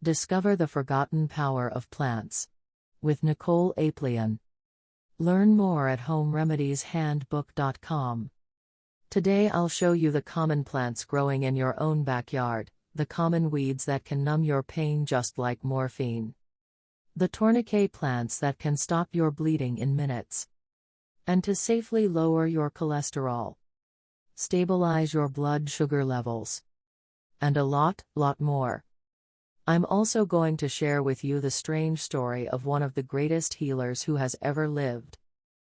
Discover the Forgotten Power of Plants. With Nicole Apelian. Learn more at HomeRemediesHandbook.com. Today I'll show you the common plants growing in your own backyard, the common weeds that can numb your pain just like morphine. The tourniquet plants that can stop your bleeding in minutes. And to safely lower your cholesterol. Stabilize your blood sugar levels. And a lot more. I'm also going to share with you the strange story of one of the greatest healers who has ever lived.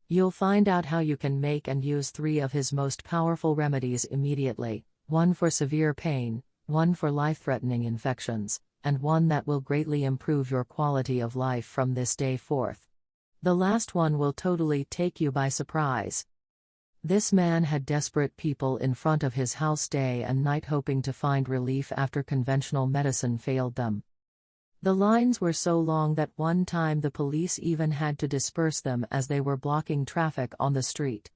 You'll find out how you can make and use 3 of his most powerful remedies immediately, one for severe pain, one for life-threatening infections, and one that will greatly improve your quality of life from this day forth. The last one will totally take you by surprise. This man had desperate people in front of his house day and night hoping to find relief after conventional medicine failed them. The lines were so long that one time the police even had to disperse them as they were blocking traffic on the street.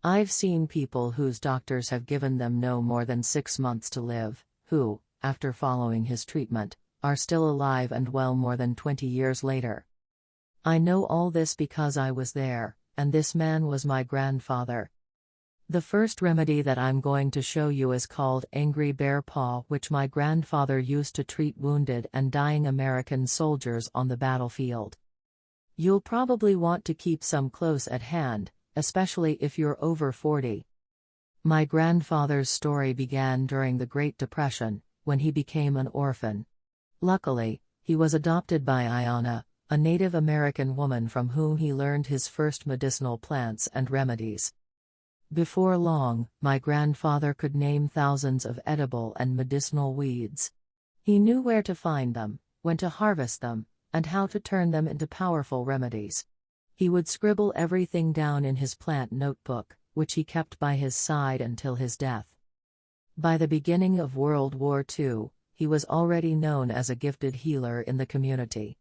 I've seen people whose doctors have given them no more than 6 months to live, who, after following his treatment, are still alive and well more than 20 years later. I know all this because I was there, and this man was my grandfather. The first remedy that I'm going to show you is called Angry Bearpaw, which my grandfather used to treat wounded and dying American soldiers on the battlefield. You'll probably want to keep some close at hand, especially if you're over 40. My grandfather's story began during the Great Depression, when he became an orphan. Luckily, he was adopted by Iona, a Native American woman from whom he learned his first medicinal plants and remedies. Before long, my grandfather could name thousands of edible and medicinal weeds. He knew where to find them, when to harvest them, and how to turn them into powerful remedies. He would scribble everything down in his plant notebook, which he kept by his side until his death. By the beginning of World War II, he was already known as a gifted healer in the community.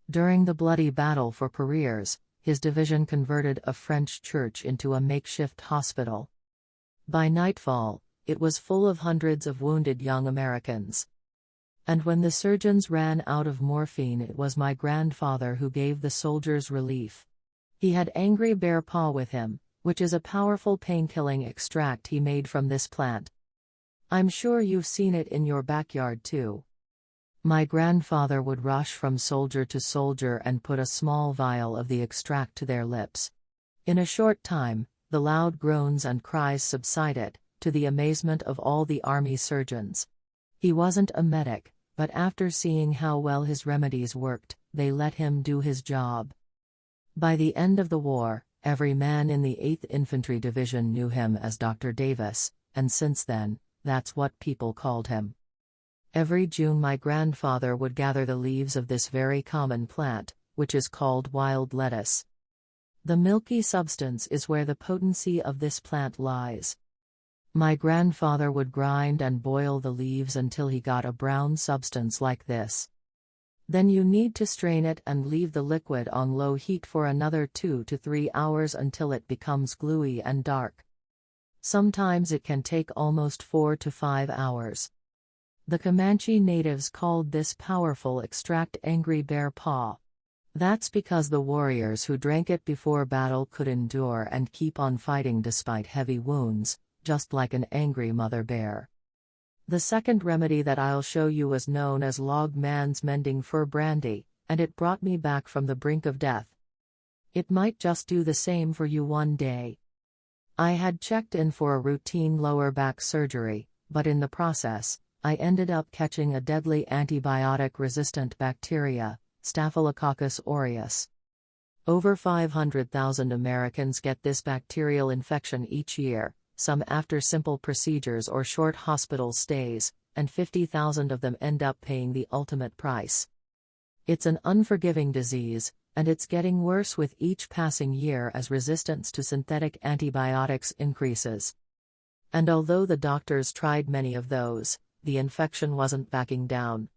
During the bloody battle for careers, his division converted a French church into a makeshift hospital. By nightfall, it was full of hundreds of wounded young Americans. And when the surgeons ran out of morphine, it was my grandfather who gave the soldiers relief. He had Angry Bearpaw with him, which is a powerful pain-killing extract he made from this plant. I'm sure you've seen it in your backyard too. My grandfather would rush from soldier to soldier and put a small vial of the extract to their lips. In a short time, the loud groans and cries subsided, to the amazement of all the army surgeons. He wasn't a medic, but after seeing how well his remedies worked, they let him do his job. By the end of the war, every man in the 8th Infantry Division knew him as Dr. Davis, and since then, that's what people called him. Every June my grandfather would gather the leaves of this very common plant, which is called wild lettuce. The milky substance is where the potency of this plant lies. My grandfather would grind and boil the leaves until he got a brown substance like this. Then you need to strain it and leave the liquid on low heat for another 2 to 3 hours until it becomes gluey and dark. Sometimes it can take almost 4 to 5 hours. The Comanche natives called this powerful extract Angry Bearpaw. That's because the warriors who drank it before battle could endure and keep on fighting despite heavy wounds, just like an angry mother bear. The second remedy that I'll show you was known as Log Man's Mending Fur Brandy, and it brought me back from the brink of death. It might just do the same for you one day. I had checked in for a routine lower back surgery, but in the process, I ended up catching a deadly antibiotic-resistant bacteria, Staphylococcus aureus. Over 500,000 Americans get this bacterial infection each year, some after simple procedures or short hospital stays, and 50,000 of them end up paying the ultimate price. It's an unforgiving disease, and it's getting worse with each passing year as resistance to synthetic antibiotics increases. And although the doctors tried many of those, the infection wasn't backing down.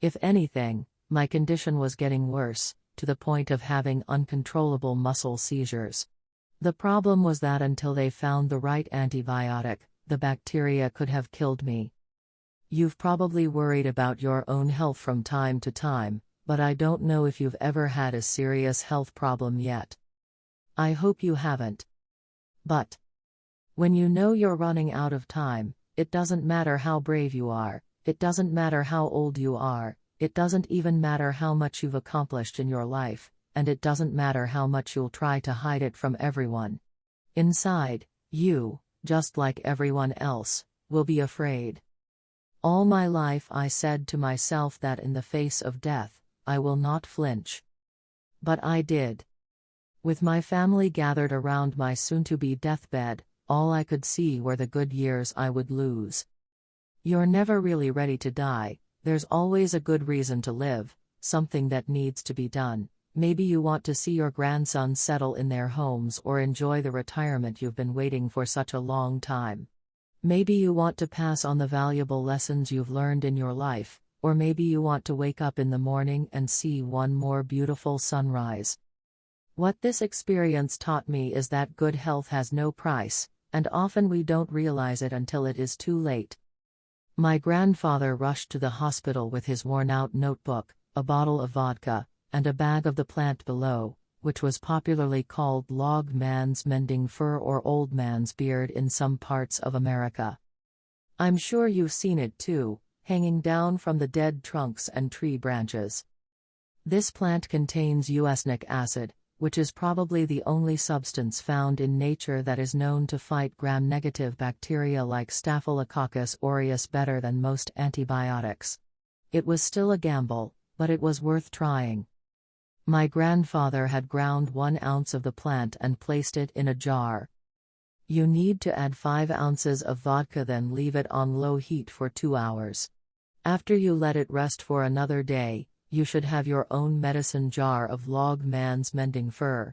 If anything, my condition was getting worse, to the point of having uncontrollable muscle seizures. The problem was that until they found the right antibiotic, the bacteria could have killed me. You've probably worried about your own health from time to time, but I don't know if you've ever had a serious health problem yet. I hope you haven't. But when you know you're running out of time, it doesn't matter how brave you are, it doesn't matter how old you are, it doesn't even matter how much you've accomplished in your life, and it doesn't matter how much you'll try to hide it from everyone. Inside, you, just like everyone else, will be afraid. All my life I said to myself that in the face of death, I will not flinch. But I did. With my family gathered around my soon-to-be deathbed, all I could see were the good years I would lose. You're never really ready to die, there's always a good reason to live, something that needs to be done. Maybe you want to see your grandsons settle in their homes or enjoy the retirement you've been waiting for such a long time. Maybe you want to pass on the valuable lessons you've learned in your life, or maybe you want to wake up in the morning and see one more beautiful sunrise. What this experience taught me is that good health has no price, and often we don't realize it until it is too late. My grandfather rushed to the hospital with his worn-out notebook, a bottle of vodka, and a bag of the plant below, which was popularly called log man's mending fur or old man's beard in some parts of America. I'm sure you've seen it too, hanging down from the dead trunks and tree branches. This plant contains usnic acid, which is probably the only substance found in nature that is known to fight gram-negative bacteria like Staphylococcus aureus better than most antibiotics. It was still a gamble, but it was worth trying. My grandfather had ground 1 ounce of the plant and placed it in a jar. You need to add 5 ounces of vodka, then leave it on low heat for 2 hours. After you let it rest for another day, you should have your own medicine jar of log man's mending fur.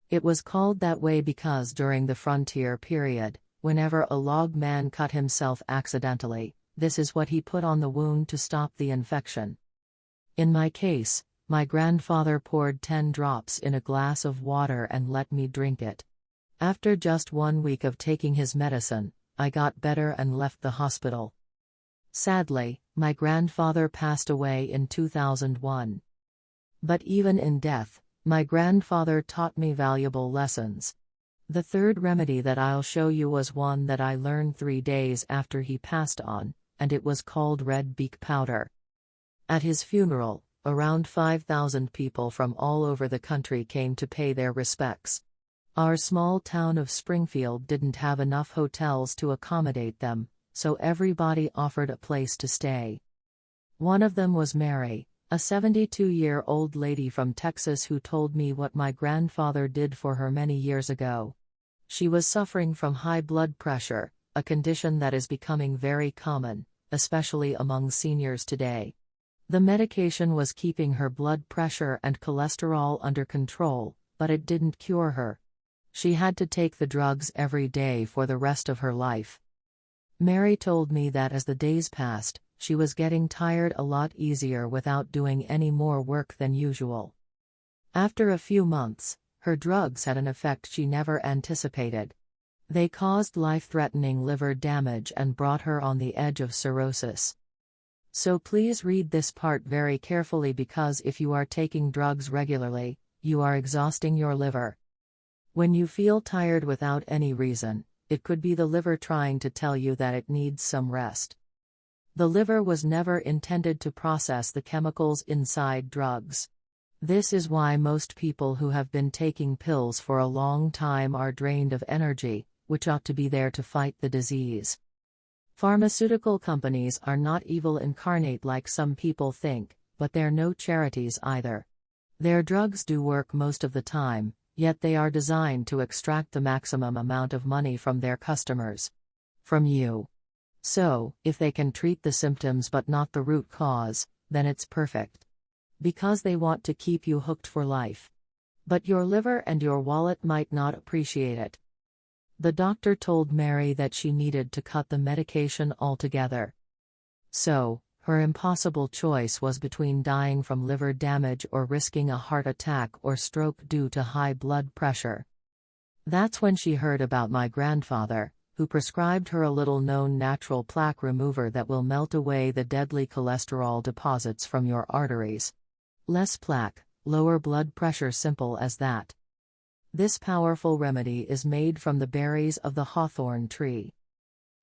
It was called that way because during the frontier period, whenever a log man cut himself accidentally, this is what he put on the wound to stop the infection. In my case, my grandfather poured 10 drops in a glass of water and let me drink it. After just 1 week of taking his medicine, I got better and left the hospital. Sadly, my grandfather passed away in 2001. But even in death, my grandfather taught me valuable lessons. The third remedy that I'll show you was one that I learned 3 days after he passed on, and it was called red beak powder. At his funeral, around 5,000 people from all over the country came to pay their respects. Our small town of Springfield didn't have enough hotels to accommodate them, so everybody offered a place to stay. One of them was Mary, a 72-year-old lady from Texas who told me what my grandfather did for her many years ago. She was suffering from high blood pressure, a condition that is becoming very common, especially among seniors today. The medication was keeping her blood pressure and cholesterol under control, but it didn't cure her. She had to take the drugs every day for the rest of her life. Mary told me that as the days passed, she was getting tired a lot easier without doing any more work than usual. After a few months, her drugs had an effect she never anticipated. They caused life-threatening liver damage and brought her on the edge of cirrhosis. So please read this part very carefully because if you are taking drugs regularly, you are exhausting your liver. When you feel tired without any reason, it could be the liver trying to tell you that it needs some rest. The liver was never intended to process the chemicals inside drugs. This is why most people who have been taking pills for a long time are drained of energy, which ought to be there to fight the disease. Pharmaceutical companies are not evil incarnate like some people think, but they're no charities either. Their drugs do work most of the time, yet they are designed to extract the maximum amount of money from their customers. From you. So, if they can treat the symptoms but not the root cause, then it's perfect. Because they want to keep you hooked for life. But your liver and your wallet might not appreciate it. The doctor told Mary that she needed to cut the medication altogether. So, her impossible choice was between dying from liver damage or risking a heart attack or stroke due to high blood pressure. That's when she heard about my grandfather, who prescribed her a little-known natural plaque remover that will melt away the deadly cholesterol deposits from your arteries. Less plaque, lower blood pressure, simple as that. This powerful remedy is made from the berries of the hawthorn tree.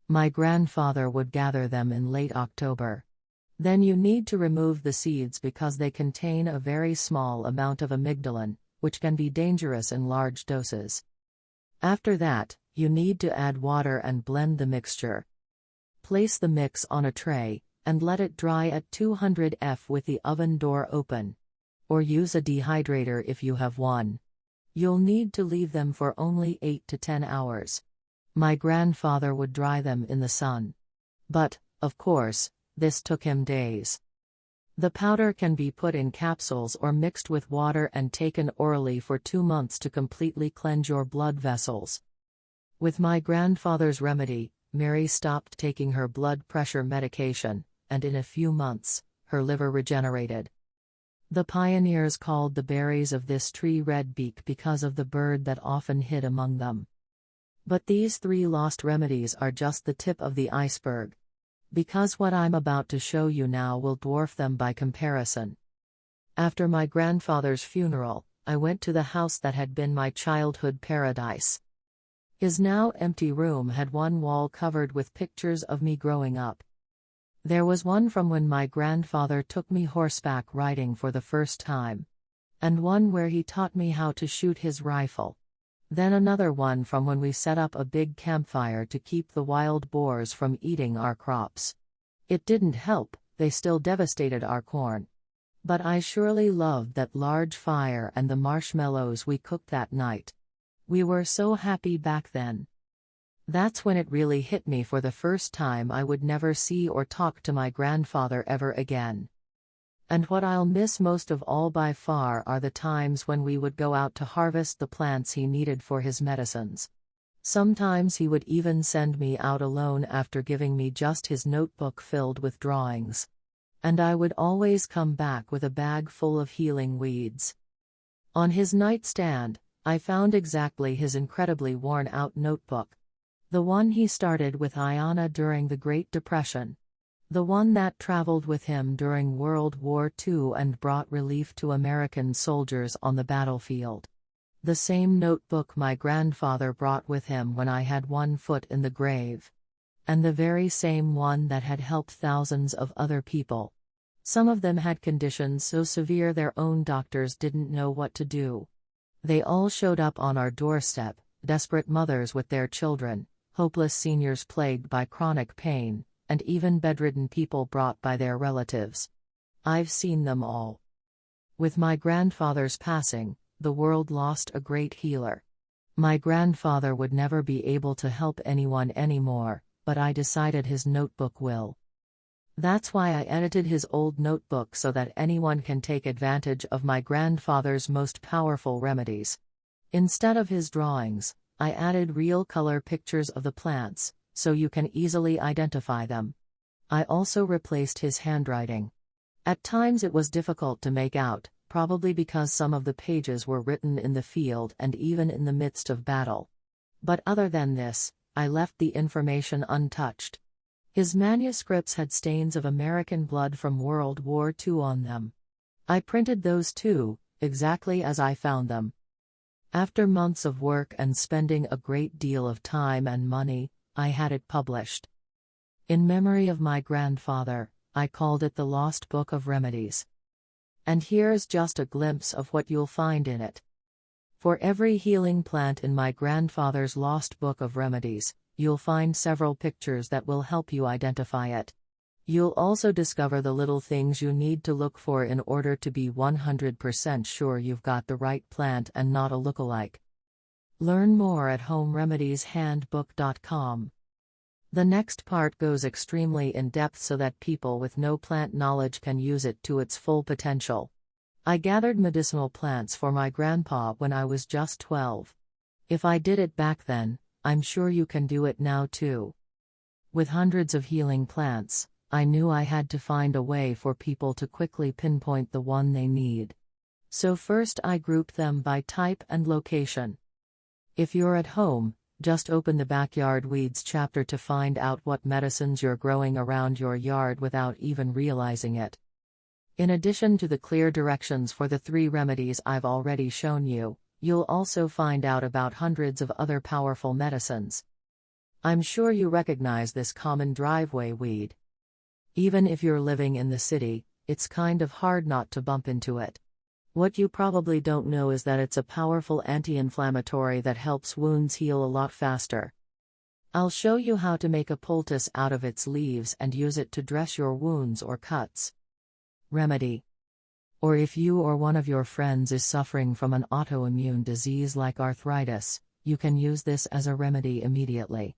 My grandfather would gather them in late October. Then you need to remove the seeds because they contain a very small amount of amygdalin, which can be dangerous in large doses. After that, you need to add water and blend the mixture. Place the mix on a tray, and let it dry at 200 F with the oven door open. Or use a dehydrator if you have one. You'll need to leave them for only 8 to 10 hours. My grandfather would dry them in the sun. But, of course, this took him days. The powder can be put in capsules or mixed with water and taken orally for 2 months to completely cleanse your blood vessels. With my grandfather's remedy, Mary stopped taking her blood pressure medication, and in a few months, her liver regenerated. The pioneers called the berries of this tree redbeak because of the bird that often hid among them. But these 3 lost remedies are just the tip of the iceberg. Because what I'm about to show you now will dwarf them by comparison. After my grandfather's funeral, I went to the house that had been my childhood paradise. His now empty room had one wall covered with pictures of me growing up. There was one from when my grandfather took me horseback riding for the first time. And one where he taught me how to shoot his rifle. Then another one from when we set up a big campfire to keep the wild boars from eating our crops. It didn't help, they still devastated our corn. But I surely loved that large fire and the marshmallows we cooked that night. We were so happy back then. That's when it really hit me for the first time I would never see or talk to my grandfather ever again. And what I'll miss most of all by far are the times when we would go out to harvest the plants he needed for his medicines. Sometimes he would even send me out alone after giving me just his notebook filled with drawings. And I would always come back with a bag full of healing weeds. On his nightstand, I found exactly his incredibly worn-out notebook. The one he started with Ayanna during the Great Depression. The one that traveled with him during World War II and brought relief to American soldiers on the battlefield. The same notebook my grandfather brought with him when I had one foot in the grave. And the very same one that had helped thousands of other people. Some of them had conditions so severe their own doctors didn't know what to do. They all showed up on our doorstep, desperate mothers with their children, hopeless seniors plagued by chronic pain, and even bedridden people brought by their relatives. I've seen them all. With my grandfather's passing, the world lost a great healer. My grandfather would never be able to help anyone anymore, but I decided his notebook will. That's why I edited his old notebook so that anyone can take advantage of my grandfather's most powerful remedies. Instead of his drawings, I added real color pictures of the plants, so you can easily identify them. I also replaced his handwriting. At times it was difficult to make out, probably because some of the pages were written in the field and even in the midst of battle. But other than this, I left the information untouched. His manuscripts had stains of American blood from World War II on them. I printed those too, exactly as I found them. After months of work and spending a great deal of time and money, I had it published. In memory of my grandfather, I called it the Lost Book of Remedies. And here's just a glimpse of what you'll find in it. For every healing plant in my grandfather's Lost Book of Remedies, you'll find several pictures that will help you identify it. You'll also discover the little things you need to look for in order to be 100% sure you've got the right plant and not a lookalike. Learn more at HomeRemediesHandbook.com. The next part goes extremely in-depth so that people with no plant knowledge can use it to its full potential. I gathered medicinal plants for my grandpa when I was just 12. If I did it back then, I'm sure you can do it now too. With hundreds of healing plants, I knew I had to find a way for people to quickly pinpoint the one they need. So first I grouped them by type and location. If you're at home, Just open the Backyard Weeds chapter to find out what medicines you're growing around your yard without even realizing it. In addition to the clear directions for the 3 remedies I've already shown you, you'll also find out about hundreds of other powerful medicines. I'm sure you recognize this common driveway weed. Even if you're living in the city, it's kind of hard not to bump into it. What you probably don't know is that it's a powerful anti-inflammatory that helps wounds heal a lot faster. I'll show you how to make a poultice out of its leaves and use it to dress your wounds or cuts. Remedy. Or if you or one of your friends is suffering from an autoimmune disease like arthritis, you can use this as a remedy immediately.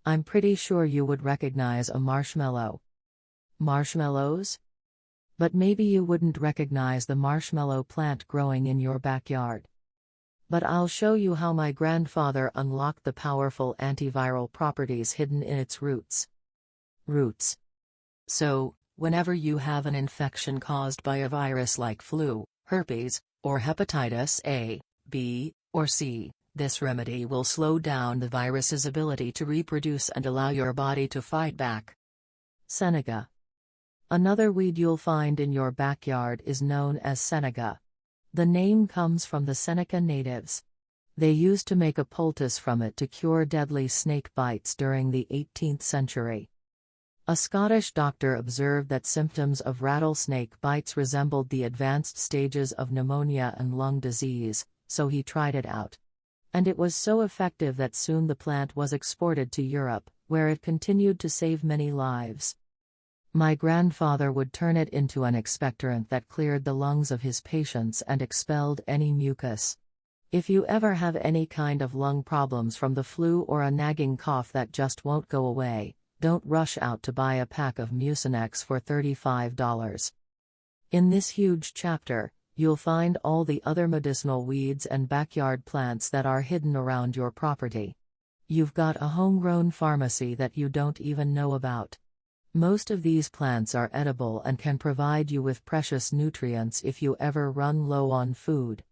I'm pretty sure you would recognize a marshmallow. Marshmallows? But maybe you wouldn't recognize the marshmallow plant growing in your backyard. But I'll show you how my grandfather unlocked the powerful antiviral properties hidden in its roots. Roots. So, whenever you have an infection caused by a virus like flu, herpes, or hepatitis A, B, or C, this remedy will slow down the virus's ability to reproduce and allow your body to fight back. Seneca. Another weed you'll find in your backyard is known as Seneca. The name comes from the Seneca natives. They used to make a poultice from it to cure deadly snake bites during the 18th century. A Scottish doctor observed that symptoms of rattlesnake bites resembled the advanced stages of pneumonia and lung disease, so he tried it out. And it was so effective that soon the plant was exported to Europe, where it continued to save many lives. My grandfather would turn it into an expectorant that cleared the lungs of his patients and expelled any mucus. If you ever have any kind of lung problems from the flu or a nagging cough that just won't go away, don't rush out to buy a pack of Mucinex for $35. In this huge chapter, you'll find all the other medicinal weeds and backyard plants that are hidden around your property. You've got a homegrown pharmacy that you don't even know about. Most of these plants are edible and can provide you with precious nutrients if you ever run low on food.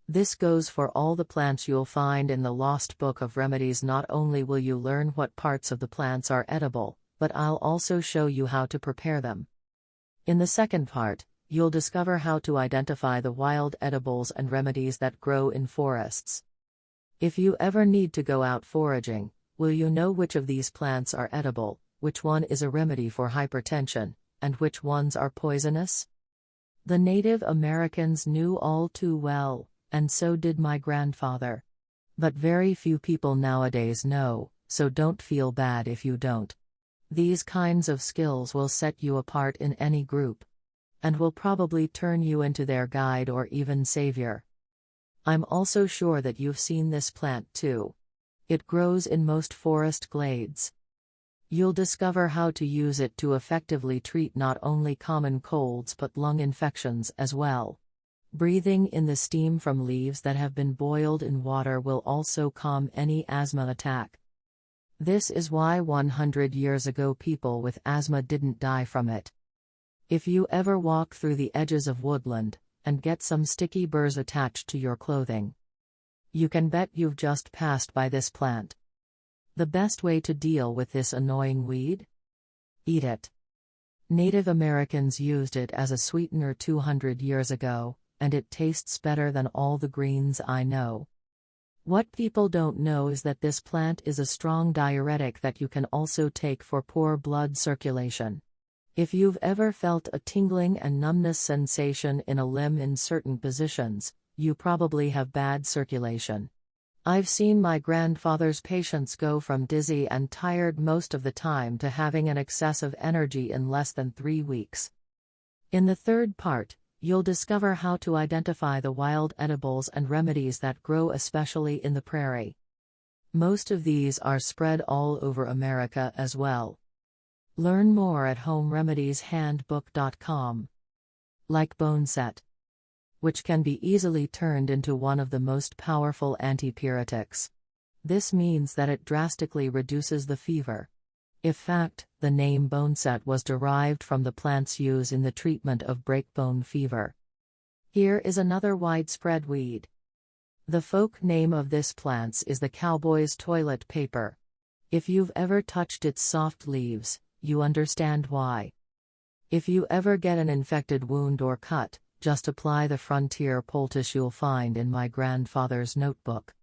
This goes for all the plants you'll find in the Lost Book of Remedies. Not only will you learn what parts of the plants are edible, but I'll also show you how to prepare them. In the second part, you'll discover how to identify the wild edibles and remedies that grow in forests. If you ever need to go out foraging, will you know which of these plants are edible, which one is a remedy for hypertension, and which ones are poisonous? The Native Americans knew all too well, and so did my grandfather. But very few people nowadays know, so don't feel bad if you don't. These kinds of skills will set you apart in any group, and will probably turn you into their guide or even savior. I'm also sure that you've seen this plant too. It grows in most forest glades. You'll discover how to use it to effectively treat not only common colds but lung infections as well. Breathing in the steam from leaves that have been boiled in water will also calm any asthma attack. This is why 100 years ago people with asthma didn't die from it. If you ever walk through the edges of woodland, and get some sticky burrs attached to your clothing, you can bet you've just passed by this plant. The best way to deal with this annoying weed? Eat it. Native Americans used it as a sweetener 200 years ago, and it tastes better than all the greens I know. What people don't know is that this plant is a strong diuretic that you can also take for poor blood circulation. If you've ever felt a tingling and numbness sensation in a limb in certain positions, you probably have bad circulation. I've seen my grandfather's patients go from dizzy and tired most of the time to having an excess of energy in less than 3 weeks. In the third part, you'll discover how to identify the wild edibles and remedies that grow especially in the prairie. Most of these are spread all over America as well. Learn more at HomeRemediesHandbook.com. Like Boneset, which can be easily turned into one of the most powerful antipyretics. This means that it drastically reduces the fever. In fact, the name Boneset was derived from the plant's use in the treatment of breakbone fever. Here is another widespread weed. The folk name of this plant is the cowboy's toilet paper. If you've ever touched its soft leaves, you understand why. If you ever get an infected wound or cut, just apply the frontier poultice you'll find in my grandfather's notebook.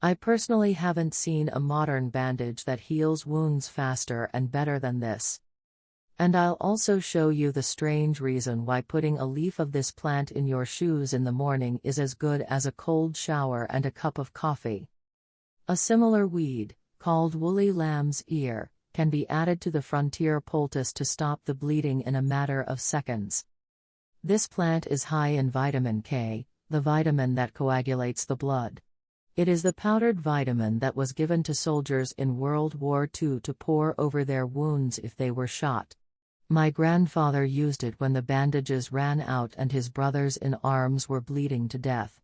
I personally haven't seen a modern bandage that heals wounds faster and better than this. And I'll also show you the strange reason why putting a leaf of this plant in your shoes in the morning is as good as a cold shower and a cup of coffee. A similar weed, called woolly lamb's ear, can be added to the frontier poultice to stop the bleeding in a matter of seconds. This plant is high in vitamin K, the vitamin that coagulates the blood. It is the powdered vitamin that was given to soldiers in World War II to pour over their wounds if they were shot. My grandfather used it when the bandages ran out and his brothers in arms were bleeding to death.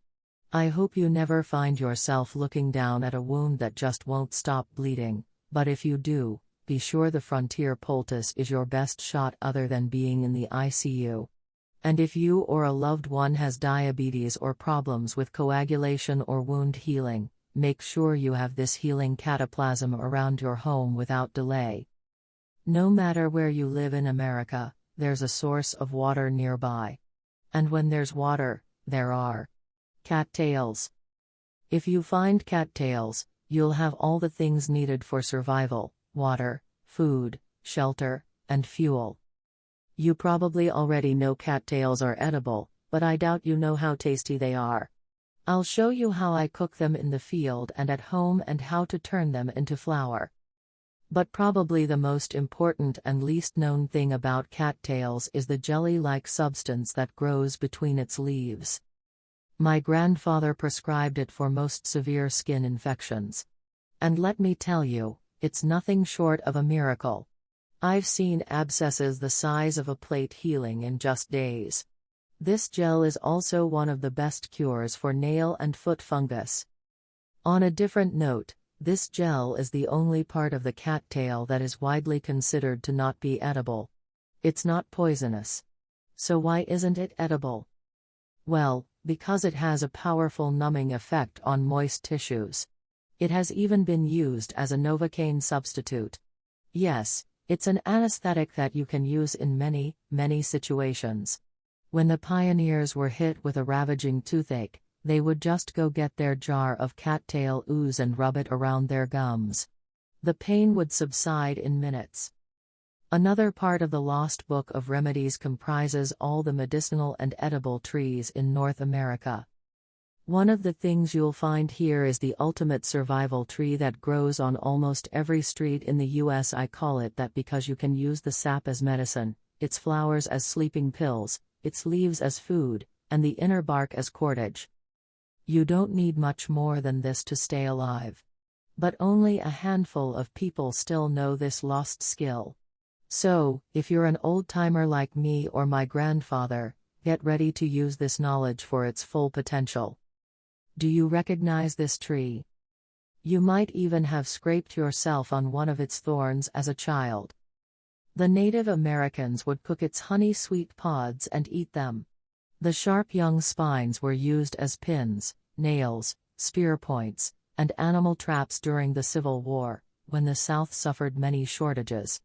I hope you never find yourself looking down at a wound that just won't stop bleeding, but if you do, be sure the frontier poultice is your best shot other than being in the ICU. And if you or a loved one has diabetes or problems with coagulation or wound healing, make sure you have this healing cataplasm around your home without delay. No matter where you live in America, there's a source of water nearby. And when there's water, there are cattails. If you find cattails, you'll have all the things needed for survival: water, food, shelter, and fuel. You probably already know cattails are edible, but I doubt you know how tasty they are. I'll show you how I cook them in the field and at home and how to turn them into flour. But probably the most important and least known thing about cattails is the jelly-like substance that grows between its leaves. My grandfather prescribed it for most severe skin infections. And let me tell you, it's nothing short of a miracle. I've seen abscesses the size of a plate healing in just days. This gel is also one of the best cures for nail and foot fungus. On a different note, this gel is the only part of the cattail that is widely considered to not be edible. It's not poisonous. So why isn't it edible? Well, because it has a powerful numbing effect on moist tissues. It has even been used as a Novocaine substitute. Yes, it's an anesthetic that you can use in many, many situations. When the pioneers were hit with a ravaging toothache, they would just go get their jar of cattail ooze and rub it around their gums. The pain would subside in minutes. Another part of the Lost Book of Remedies comprises all the medicinal and edible trees in North America. One of the things you'll find here is the ultimate survival tree that grows on almost every street in the US. I call it that because you can use the sap as medicine, its flowers as sleeping pills, its leaves as food, and the inner bark as cordage. You don't need much more than this to stay alive. But only a handful of people still know this lost skill. So, if you're an old-timer like me or my grandfather, get ready to use this knowledge for its full potential. Do you recognize this tree? You might even have scraped yourself on one of its thorns as a child. The Native Americans would cook its honey-sweet pods and eat them. The sharp young spines were used as pins, nails, spear points, and animal traps during the Civil War, when the South suffered many shortages.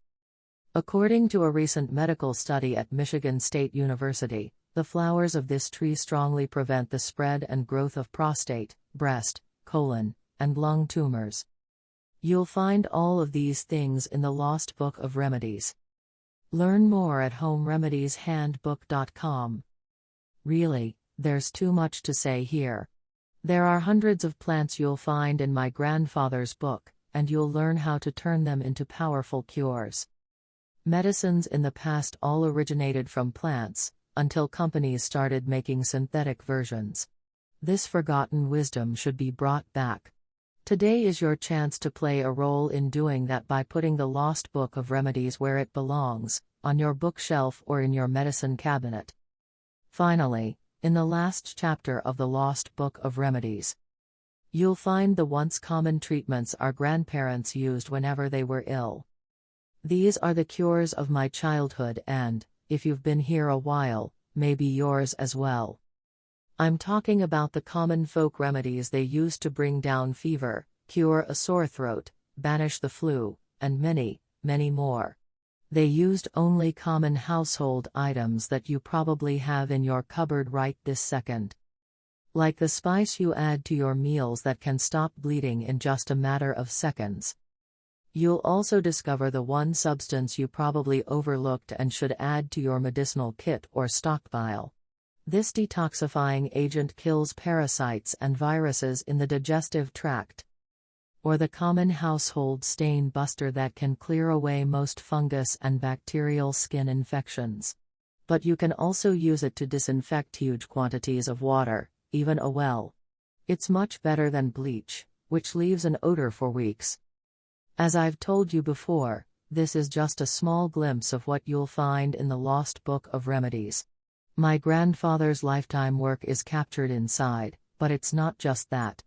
According to a recent medical study at Michigan State University, the flowers of this tree strongly prevent the spread and growth of prostate, breast, colon, and lung tumors. You'll find all of these things in the Lost Book of Remedies. Learn more at homeremedieshandbook.com. Really, there's too much to say here. There are hundreds of plants you'll find in my grandfather's book, and you'll learn how to turn them into powerful cures. Medicines in the past all originated from plants, until companies started making synthetic versions. This forgotten wisdom should be brought back. Today is your chance to play a role in doing that by putting the Lost Book of Remedies where it belongs, on your bookshelf or in your medicine cabinet. Finally, in the last chapter of the Lost Book of Remedies, you'll find the once common treatments our grandparents used whenever they were ill. These are the cures of my childhood and, if you've been here a while, maybe yours as well. I'm talking about the common folk remedies they used to bring down fever, cure a sore throat, banish the flu, and many, many more. They used only common household items that you probably have in your cupboard right this second. Like the spice you add to your meals that can stop bleeding in just a matter of seconds. You'll also discover the one substance you probably overlooked and should add to your medicinal kit or stockpile. This detoxifying agent kills parasites and viruses in the digestive tract. Or the common household stain buster that can clear away most fungus and bacterial skin infections. But you can also use it to disinfect huge quantities of water, even a well. It's much better than bleach, which leaves an odor for weeks. As I've told you before, this is just a small glimpse of what you'll find in the Lost Book of Remedies. My grandfather's lifetime work is captured inside, but it's not just that.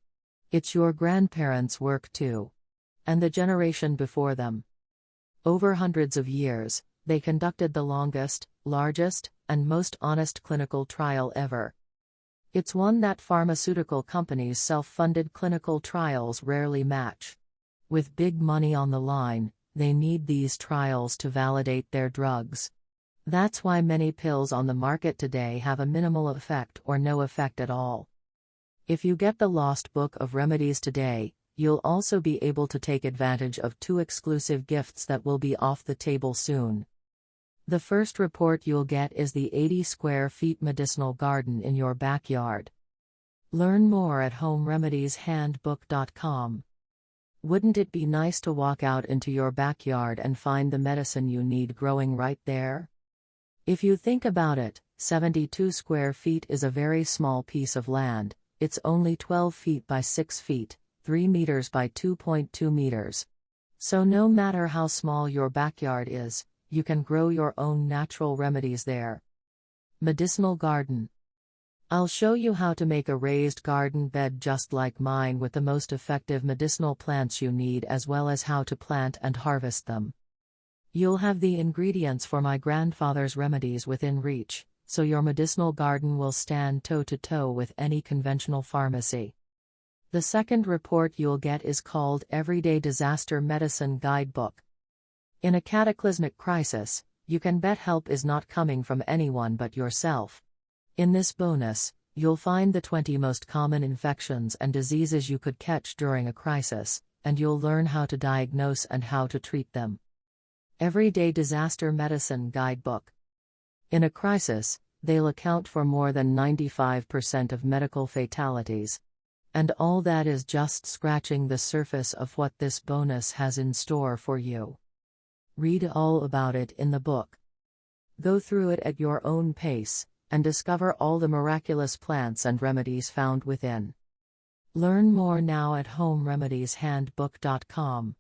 It's your grandparents' work too. And the generation before them. Over hundreds of years, they conducted the longest, largest, and most honest clinical trial ever. It's one that pharmaceutical companies' self-funded clinical trials rarely match. With big money on the line, they need these trials to validate their drugs. That's why many pills on the market today have a minimal effect or no effect at all. If you get the Lost Book of Remedies today, you'll also be able to take advantage of 2 exclusive gifts that will be off the table soon. The first report you'll get is the 80 square feet medicinal garden in your backyard. Learn more at homeremedieshandbook.com. Wouldn't it be nice to walk out into your backyard and find the medicine you need growing right there? If you think about it, 72 square feet is a very small piece of land. It's only 12 feet by 6 feet, 3 meters by 2.2 meters. So no matter how small your backyard is, you can grow your own natural remedies there. Medicinal Garden. I'll show you how to make a raised garden bed just like mine with the most effective medicinal plants you need, as well as how to plant and harvest them. You'll have the ingredients for my grandfather's remedies within reach, so your medicinal garden will stand toe-to-toe with any conventional pharmacy. The second report you'll get is called Everyday Disaster Medicine Guidebook. In a cataclysmic crisis, you can bet help is not coming from anyone but yourself. In this bonus, you'll find the 20 most common infections and diseases you could catch during a crisis, and you'll learn how to diagnose and how to treat them. Everyday Disaster Medicine Guidebook. In a crisis, they'll account for more than 95% of medical fatalities. And all that is just scratching the surface of what this bonus has in store for you. Read all about it in the book. Go through it at your own pace, and discover all the miraculous plants and remedies found within. Learn more now at homeremedieshandbook.com.